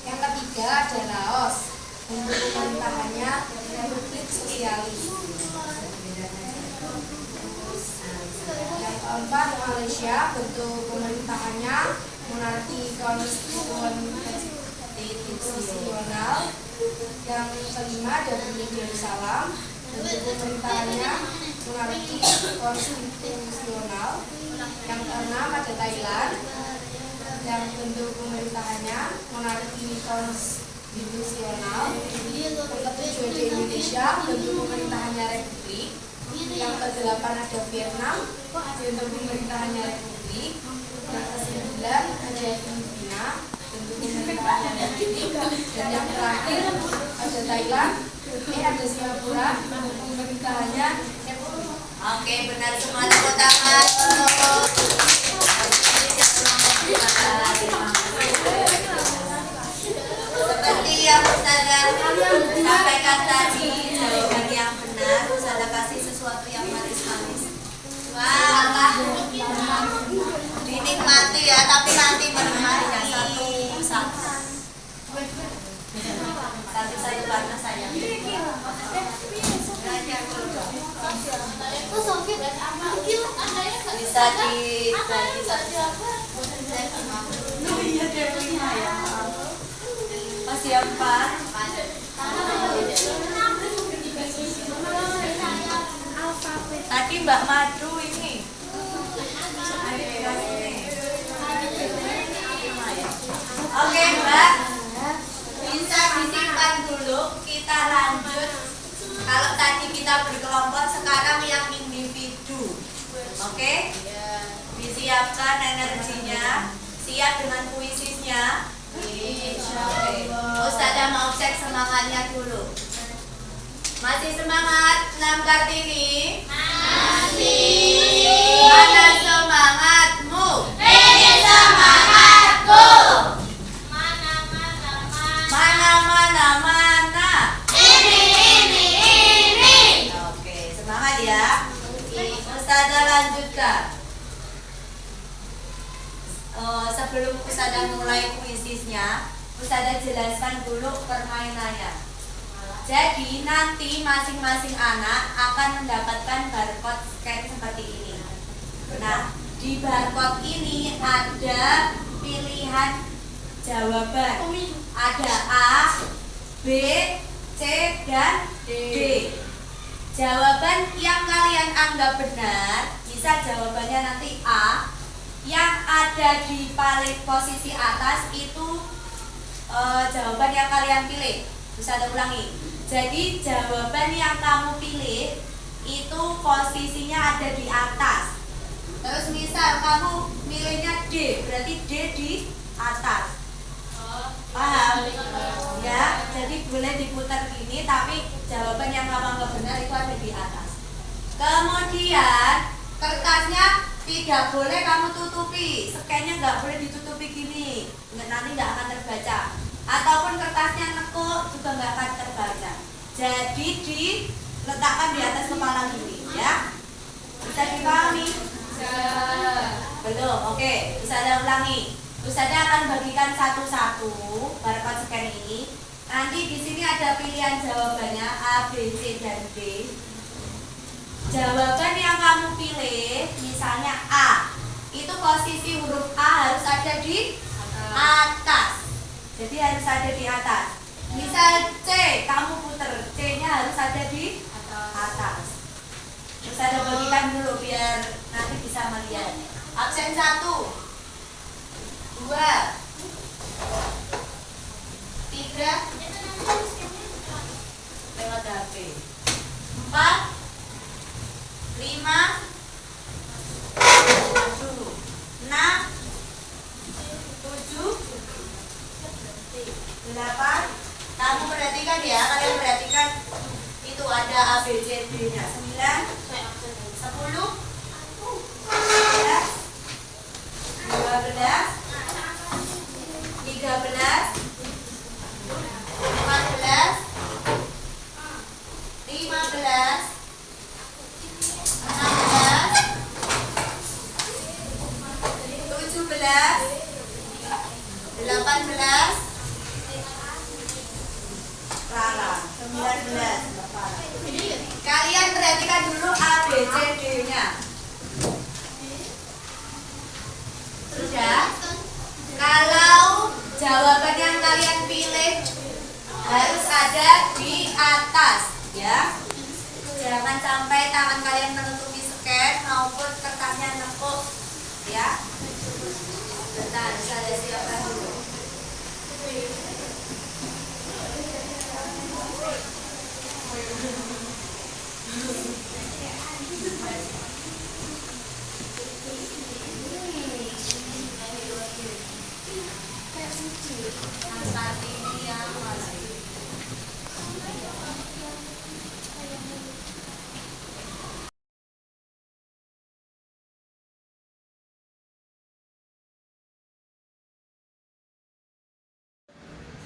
Yang ketiga ada Laos. Bentuk pemerintahannya Republik Sosialis. Yang keempat Malaysia. Bentuk pemerintahannya monarki konstitusional. Yang kelima ada Brunei Darussalam. Bentuk pemerintahannya monarki konstitusional. Yang keenam ada Thailand. Yang bentuk pemerintahannya monarki konstitusional. Yang ketujuh ada Indonesia, bentuk pemerintahannya republik. Yang kedelapan ada Vietnam, bentuk pemerintahannya republik. Yang kesembilan ada Filipina, bentuk pemerintahannya republik. Dan yang terakhir ada Thailand, ada Singapura, bentuk pemerintahannya republik. Oke, benar semua, tepuk tangan. Seperti yang Ustazah sampaikan tadi, jawaban yang benar, Ustazah kasih sesuatu yang manis-manis. Wah, dinikmati ya, tapi nanti menemani satu-satu. Satu-satu karena sayang. Bisa dibagi satu-satu. Oh iya, Dewinya ya. Masih apa? Tadi Mbak Madu ini. Oke Mbak, bisa disimpan dulu. Kita lanjut. Kalau tadi kita berkelompok, sekarang yang individu. Oke? Disiapkan energinya, siap dengan puisinya. Ustazah mau cek semangatnya dulu. Masih semangat 6 Kartini? Masih. Mana semangatmu? Ini semangatku. Mana. Ini. Oke, semangat ya. Ustazah lanjutkan. Sebelum Ustazah mulai puisisnya, Ustazah jelaskan dulu permainannya. Jadi nanti masing-masing anak akan mendapatkan barcode scan seperti ini. Nah, di barcode ini ada pilihan jawaban. Ada A, B, C, dan D. Jawaban yang kalian anggap benar, bisa jawabannya nanti A. Yang ada di paling posisi atas itu jawaban yang kalian pilih. Bisa ulangi. Jadi jawaban yang kamu pilih itu posisinya ada di atas. Terus misal kamu milihnya D, berarti D di atas. Paham? Ya, jadi boleh diputar gini, tapi jawaban yang kamu anggap benar itu ada di atas. Kemudian kertasnya tidak boleh kamu tutupi, scan-nya nggak boleh ditutupi gini, nanti nggak akan terbaca. Ataupun kertasnya nekuk juga nggak akan terbaca. Jadi diletakkan di atas kepala gini, ya. Bisa dipahami? Belum, oke. Bisa ada ulangi. Ustazah akan bagikan satu-satu barcode scan ini. Nanti di sini ada pilihan jawabannya A, B, C, dan D. Jawaban yang kamu pilih, misalnya A, itu posisi huruf A harus ada di atas. Jadi harus ada di atas. Misal C, kamu puter, C-nya harus ada di atas. Terus ada bagikan dulu biar nanti bisa melihat. Absen 1, 2, 3, lewat HP, 4, 5, 6, 7, 8. Kamu perhatikan ya, kalian perhatikan itu ada A, B, C, D nya 9, 10, 11, 12, 13, 14, 15, 16, 17, 18, Rara, 19. Kalian perhatikan dulu A, B, C, D nya. Sudah? Kalau jawaban yang kalian pilih harus ada di atas, ya. Jangan sampai tangan kalian menutupi scan maupun kertasnya nempuk, ya. Bentar, saya siapkan dulu.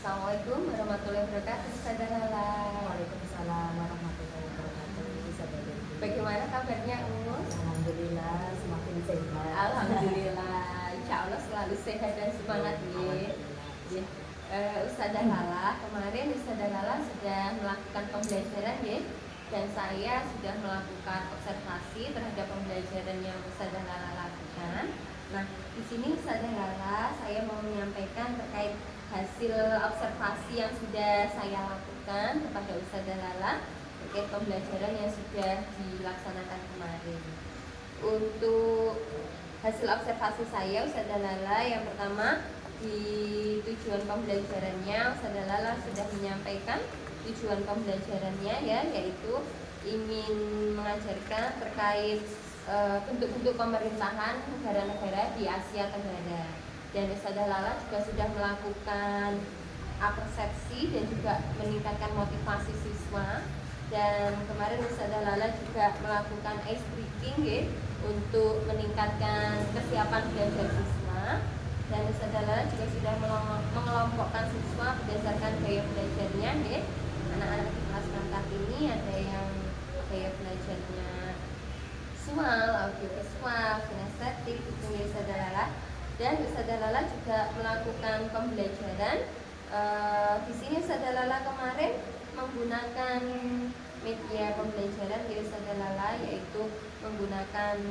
Assalamualaikum warahmatullahi wabarakatuh. Ustazah Lala. Waalaikumsalam warahmatullahi wabarakatuh. Bagaimana kabarnya Umus? Alhamdulillah semakin sehat. Alhamdulillah, insya Allah selalu sehat dan semangat ya. Ustazah Lala, kemarin Ustazah Lala sudah melakukan pembelajaran ya, dan saya sudah melakukan observasi terhadap pembelajaran yang Ustazah Lala lakukan. Nah, di sini Ustazah Lala, saya mau menyampaikan terkait hasil observasi yang sudah saya lakukan kepada Ustazah Lala terkait pembelajaran yang sudah dilaksanakan kemarin. Untuk hasil observasi saya, Ustazah Lala, yang pertama di tujuan pembelajarannya Ustazah Lala sudah menyampaikan tujuan pembelajarannya ya, yaitu ingin mengajarkan terkait bentuk-bentuk pemerintahan negara-negara di Asia Tenggara. Dan Ustazah Lala juga sudah melakukan persepsi dan juga meningkatkan motivasi siswa. Dan kemarin Ustazah Lala juga melakukan ice breaking ya, untuk meningkatkan kesiapan belajar siswa. Dan Ustazah Lala juga sudah mengelompokkan siswa berdasarkan gaya belajarnya ya. Anak-anak di kelas 4 ini ada yang gaya belajarnya visual, audiovisual, kinestetik, itu ya Ustazah Lala. Dan Ustazah Lala juga melakukan pembelajaran di sini Ustazah Lala kemarin menggunakan media pembelajaran di Ustazah Lala, yaitu menggunakan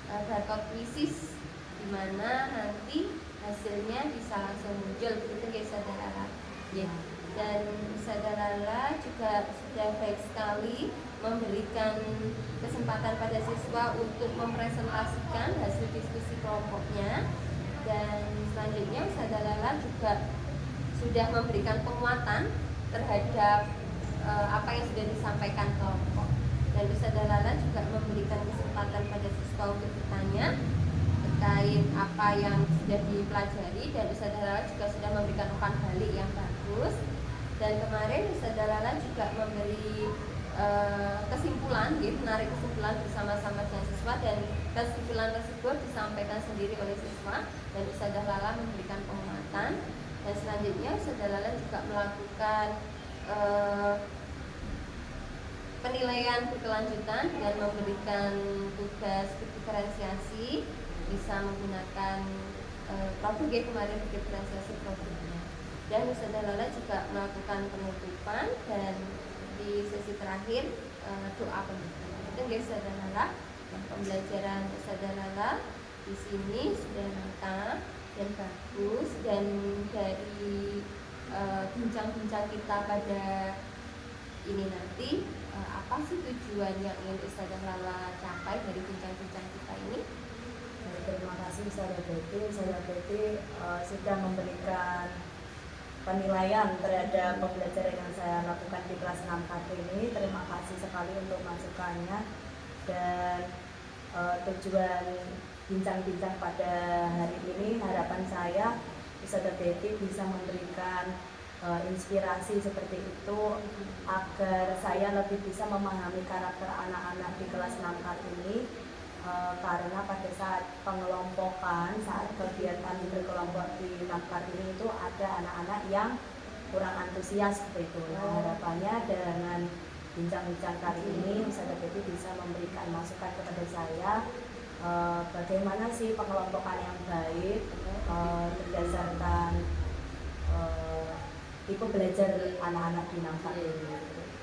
barcode quizzes, di mana nanti hasilnya bisa langsung muncul begitu ya Ustazah Lala. Ya. Dan Ustazah Lala juga sudah baik sekali memberikan kesempatan pada siswa untuk mempresentasikan hasil diskusi kelompoknya. Dan selanjutnya Ustazah Lala juga sudah memberikan penguatan terhadap apa yang sudah disampaikan kelompok. Dan Ustazah Lala juga memberikan kesempatan pada siswa untuk bertanya terkait apa yang sudah dipelajari, dan Ustazah Lala juga sudah memberikan umpan balik yang bagus. Dan kemarin Ustazah Lala juga memberi kesimpulan, gitu, menarik kesimpulan bersama-sama dengan siswa, dan kesimpulan tersebut disampaikan sendiri oleh siswa dan Ustazah Lala memberikan penguatan. Dan selanjutnya Ustazah Lala juga melakukan penilaian berkelanjutan dan memberikan tugas diferensiasi, bisa menggunakan produk ya kemarin diferensiasi produknya. Dan Ustazah Lala juga melakukan penutupan dan di sesi terakhir doa penutup. Itu guys Ustazah Lala, pembelajaran Ustazah Lala di sini sudah matang dan bagus, dan dari bincang-bincang kita pada ini nanti apa sih tujuan yang ingin Ustazah Lala capai dari bincang-bincang kita ini? Terima kasih Ustazah Betty. Ustazah Betty sudah memberikan penilaian terhadap pembelajaran yang saya lakukan di kelas 6 KT ini. Terima kasih sekali untuk masukannya, dan tujuan bincang-bincang pada hari ini, harapan saya Ustazah Betty bisa memberikan inspirasi seperti itu agar saya lebih bisa memahami karakter anak-anak di kelas 6 KT ini. Karena pada saat pengelompokan, saat kegiatan berkelompok di 6 KT ini itu ada anak-anak yang kurang antusias seperti itu. Nah, harapannya dengan bincang-bincang kali ini Ustazah Betty bisa memberikan masukan kepada saya bagaimana sih pengelompokan yang baik berdasarkan tipe belajar anak-anak di 6 KT ini.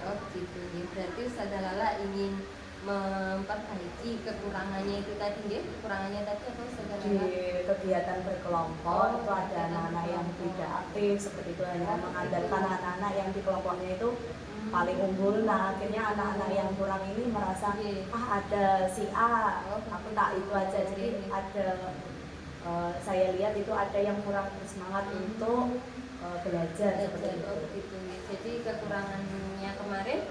Oh gitu ya. Berarti Ustazah Lala ingin memperbaiki kekurangannya itu tadi ya. Kekurangannya tadi apa Ustazah Di Lala? kegiatan berkelompok itu ada anak-anak yang tidak aktif seperti itu, hanya mengandalkan anak-anak yang di kelompoknya itu paling unggul. Nah, akhirnya anak-anak yang kurang ini merasa ada si A, aku tak itu aja. Jadi ada saya lihat itu ada yang kurang bersemangat untuk belajar seperti itu. Gitu ya. Jadi kekurangannya kemarin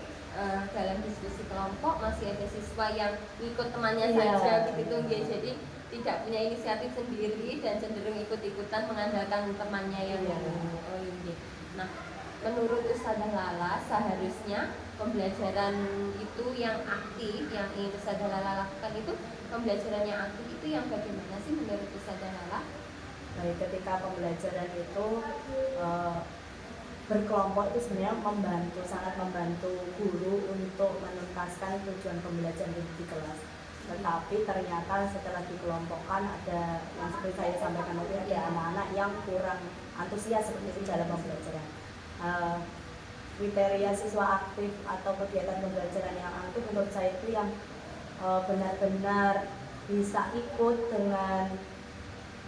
dalam diskusi kelompok masih ada siswa yang ikut temannya saja gitu ya. Jadi tidak punya inisiatif sendiri dan cenderung ikut-ikutan mengandalkan temannya yang oh iya. Nah, menurut Ustazah Lala seharusnya pembelajaran itu yang aktif, yang ingin Ustazah Lala lakukan itu pembelajaran yang aktif itu yang bagaimana sih menurut Ustazah Lala? Baik, ketika pembelajaran itu berkelompok itu sebenarnya sangat membantu guru untuk menuntaskan tujuan pembelajaran di kelas. Tetapi ternyata setelah dikelompokkan ada yang seperti saya sampaikan tadi, ada anak-anak yang kurang antusias seperti itu dalam pembelajaran. Kriteria siswa aktif atau kegiatan pembelajaran yang aktif menurut saya itu yang benar-benar bisa ikut dengan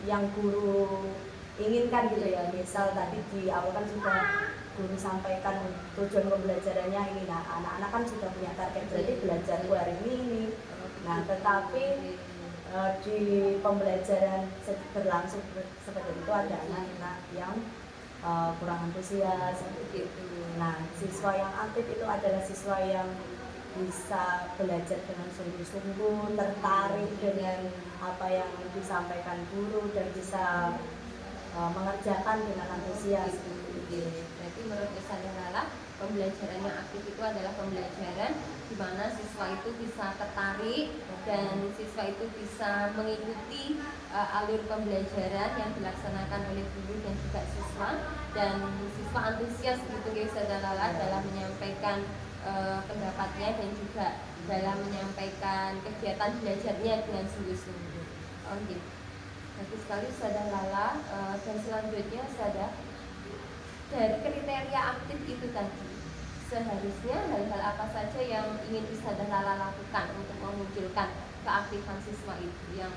yang guru inginkan gitu ya. Misal tadi di awal kan sudah guru sampaikan tujuan pembelajarannya ini. Nah, anak-anak kan sudah punya target, berarti belajarku hari ini. Nah, tetapi di pembelajaran berlangsung seperti itu ada anak-anak yang kurang antusias seperti itu. Nah, siswa yang aktif itu adalah siswa yang bisa belajar dengan sungguh-sungguh, tertarik dengan apa yang disampaikan guru dan bisa mengerjakan dengan antusias. Berarti menurut Ustazah Lala pembelajaran yang aktif itu adalah pembelajaran di mana siswa itu bisa tertarik dan siswa itu bisa mengikuti alur pembelajaran yang dilaksanakan oleh guru dan juga siswa, dan siswa antusias gitu ya Ustazah Lala dalam menyampaikan pendapatnya dan juga dalam menyampaikan kegiatan belajarnya dengan sungguh-sungguh. Oh gitu. Bagus sekali Ustazah Lala. Dan selanjutnya Ustazah, dari kriteria aktif itu tadi seharusnya hal-hal apa saja yang ingin Ustazah Lala lakukan untuk memunculkan keaktifan siswa itu yang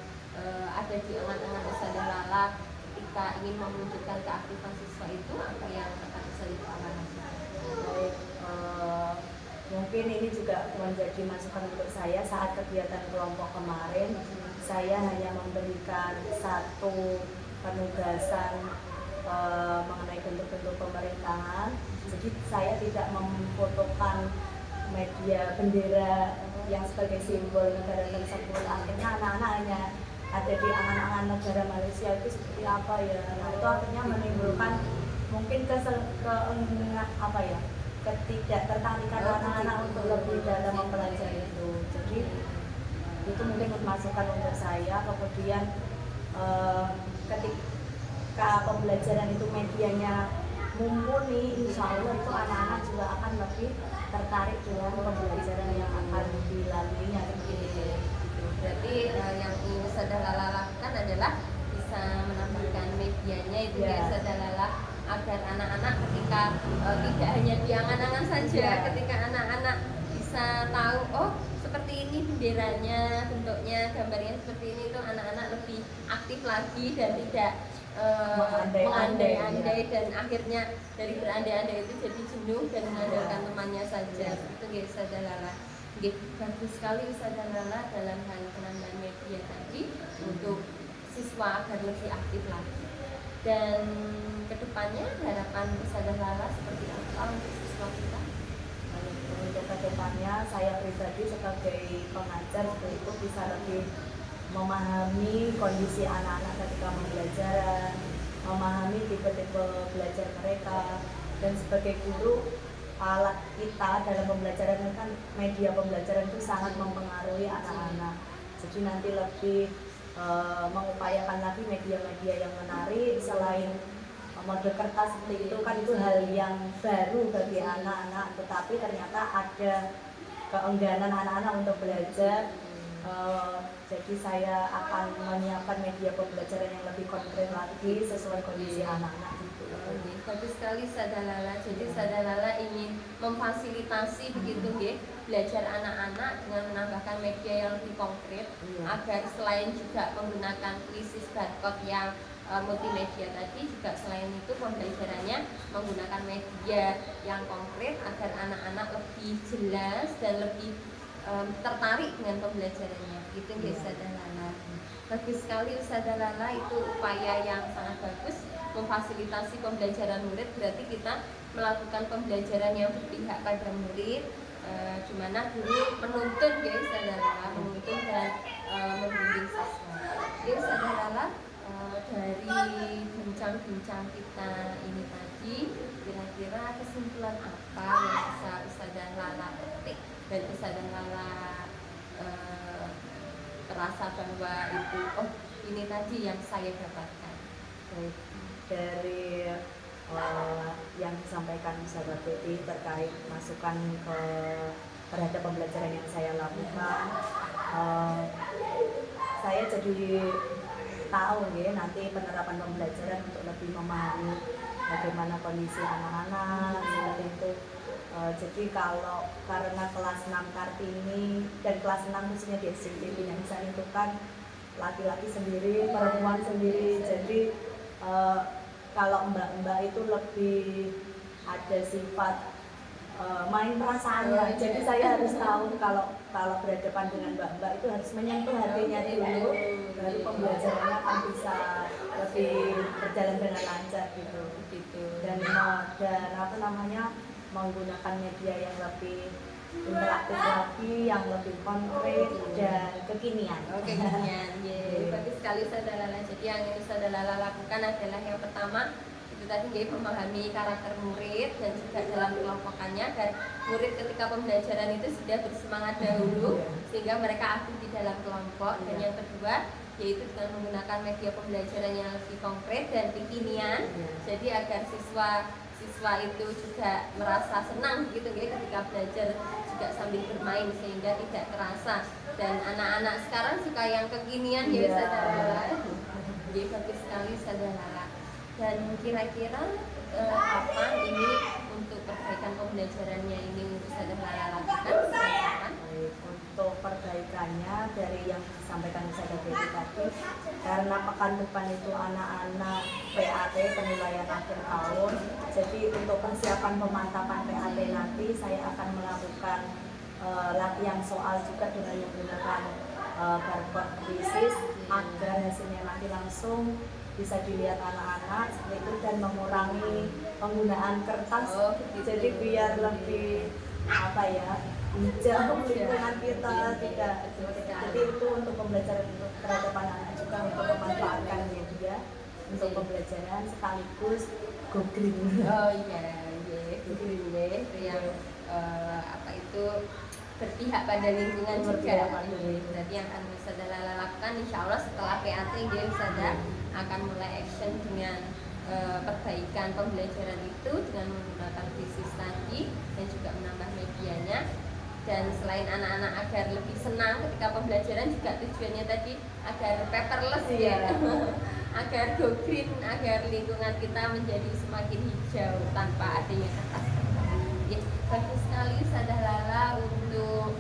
ada di angan-angan Ustazah Lala ketika ingin memunculkan keaktifan siswa itu, apa yang akan Ustazah Lala lakukan? Baik, mungkin ini juga menjadi masukan untuk saya saat kegiatan kelompok kemarin. Saya hanya memberikan satu penugasan mengenai bentuk-bentuk pemerintahan. Jadi saya tidak memfotokan media bendera yang sebagai simbol negara tersebut. Akhirnya anak-anak hanya ada di angan-angan negara Malaysia itu seperti apa ya. Nah, itu akhirnya menimbulkan mungkin ketidaktertarikan anak-anak untuk lebih dalam mempelajari itu. Jadi itu mungkin masukan untuk saya. Kemudian ketika pembelajaran itu medianya mumpuni, insya Allah itu anak-anak juga akan lebih tertarik dengan pembelajaran yang akan dilaluinya. Berarti yang ingin Ustazah Lala lakukan adalah bisa menambahkan medianya itu Iya. ya Sadalala, agar anak-anak ketika tidak hanya diangan-angan saja, Iya. ketika anak-anak bisa tahu oh seperti ini benderanya, bentuknya, gambarnya seperti ini, itu anak-anak lebih aktif lagi dan tidak mengandai-andai dan akhirnya dari berandai-andai itu jadi jenuh dan mengandalkan temannya saja. Itu ya Sadalala. Bagus sekali Sadalala dalam hal penambahan media tadi untuk siswa agar lebih aktif lagi. Dan kedepannya harapan Sadalala seperti apa untuk siswa kita? Untuk kedepannya saya pribadi sebagai pengajar itu bisa lebih memahami kondisi anak-anak ketika pembelajaran, memahami tipe-tipe belajar mereka, dan sebagai guru alat kita dalam pembelajaran kan media pembelajaran itu sangat mempengaruhi anak-anak. Jadi nanti lebih mengupayakan lagi media-media yang menarik selain model kertas seperti itu kan itu hal yang baru bagi anak-anak, tetapi ternyata ada keengganan anak-anak untuk belajar. Jadi saya akan menyiapkan media pembelajaran yang lebih konkret lagi sesuai kondisi anak-anak gitu. Bagus sekali Sadalala. Jadi Sadalala ingin memfasilitasi begitu ya belajar anak-anak dengan menambahkan media yang lebih konkret, agar selain juga menggunakan krisis barcode yang multimedia tadi, juga selain itu pembelajarannya menggunakan media yang konkret agar anak-anak lebih jelas dan lebih tertarik dengan pembelajarannya. Itu ya Sadalala. Bagus sekali Sadalala, itu upaya yang sangat bagus memfasilitasi pembelajaran murid. Berarti kita melakukan pembelajaran yang berpihak pada murid, di mana guru menuntun ya Sadalala, menuntun dan membimbing siswa. Ya Sadalala, dari bincang-bincang kita ini tadi, kira-kira kesimpulan apa yang bisa Sadalala petik dan Sadalala terasa bahwa itu oh ini tadi yang saya dapatkan. Baik. Dari yang disampaikan sahabat Betty terkait masukan terhadap pembelajaran yang saya lakukan, saya jadi tahu ya nanti penerapan pembelajaran untuk lebih memahami bagaimana kondisi anak-anak seperti itu. Jadi kalau karena kelas 6 Kartini dan kelas 6 khususnya di SMP Pinangsan itu kan laki-laki sendiri, perempuan sendiri, jadi kalau mbak-mbak itu lebih ada sifat main perasaannya. Jadi saya harus tahu kalau berhadapan dengan mbak-mbak itu harus menyentuh hatinya dulu, baru pembelajarannya akan bisa lebih berjalan dengan lancar gitu. Dan apa namanya, menggunakan media yang lebih interaktif lagi, yang lebih konkret dan kekinian. Oke, kekinian. Bagus sekali Sadalala. Jadi yang ini Sadalala lakukan adalah yang pertama itu tadi memahami karakter murid dan juga dalam kelompokannya, dan murid ketika pembelajaran itu sudah bersemangat dahulu sehingga mereka aktif di dalam kelompok. Dan yang kedua yaitu dengan menggunakan media pembelajaran yang lebih konkret dan kekinian, jadi agar siswa itu juga merasa senang gitu ya ketika belajar juga sambil bermain sehingga tidak terasa. Dan anak-anak sekarang suka yang kekinian ya Sadalala. Jadi bagus sekali Sadalala. Dan kira-kira apa ini untuk perbaikan pembelajarannya ini untuk Sadalala lakukan? Untuk perbaikannya dari yang disampaikan Ustazah Betty tadi, karena pekan depan itu anak-anak PAT penilaian akhir tahun, jadi untuk persiapan pemantapan PAT nanti saya akan melakukan latihan soal juga dengan menggunakan barcode krisis agar hasilnya nanti langsung bisa dilihat anak-anak seperti itu dan mengurangi penggunaan kertas. Jadi biar lebih apa ya, hijau lingkungan kita, tidak jadi itu untuk pembelajaran untuk terhadap anak-anak juga, untuk memanfaatkan media untuk pembelajaran sekaligus go green. Oh iya, go green itu yang apa itu berpihak pada lingkungan juga. Berarti yang akan Sadalala lakukan insya Allah setelah PAT dia akan mulai action dengan perbaikan pembelajaran itu dengan menggunakan krisis tadi dan juga menambah medianya. Dan selain anak-anak agar lebih senang ketika pembelajaran, juga tujuannya tadi agar paperless ya agar go green, agar lingkungan kita menjadi semakin hijau tanpa adanya kertas. Ya, bagus sekali Ustazah Lala untuk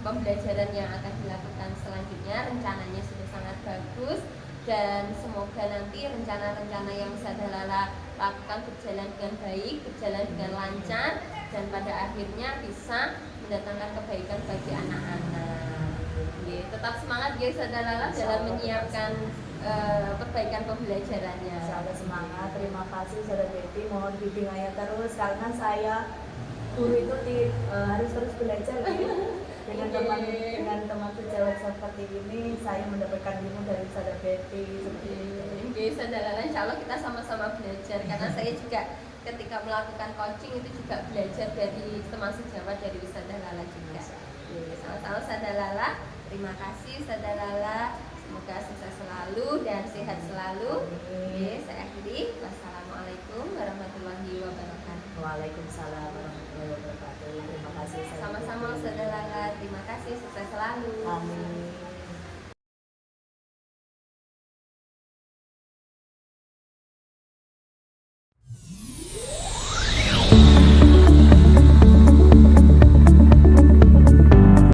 pembelajaran yang akan dilakukan selanjutnya. Rencananya sudah sangat bagus dan semoga nanti rencana-rencana yang Ustazah Lala lakukan berjalan dengan baik, berjalan dengan lancar, dan pada akhirnya bisa mendatangkan kebaikan bagi anak-anak. Ya, tetap semangat ya Ustazah Lala dalam menyiapkan perbaikan pembelajarannya. Insyaallah semangat. Terima kasih Saudara Betty, mohon bimbingannya terus karena saya guru itu harus terus belajar gitu. Dengan teman sejawat seperti ini saya mendapatkan ilmu dari Saudara Betty seperti itu. Oke, Saudara Lala, insya Allah kita sama-sama belajar karena saya juga ketika melakukan coaching itu juga belajar dari teman sejawat dari Ustazah Lala juga. Sama-sama Ustazah Lala, terima kasih Ustazah Lala, semoga sukses selalu dan sehat selalu. Oke, saya akhiri. Wassalamualaikum warahmatullahi wabarakatuh. Waalaikumsalam warahmatullahi wabarakatuh. Terima kasih. Sama-sama Ustazah Lala, terima kasih, sukses selalu. Amin.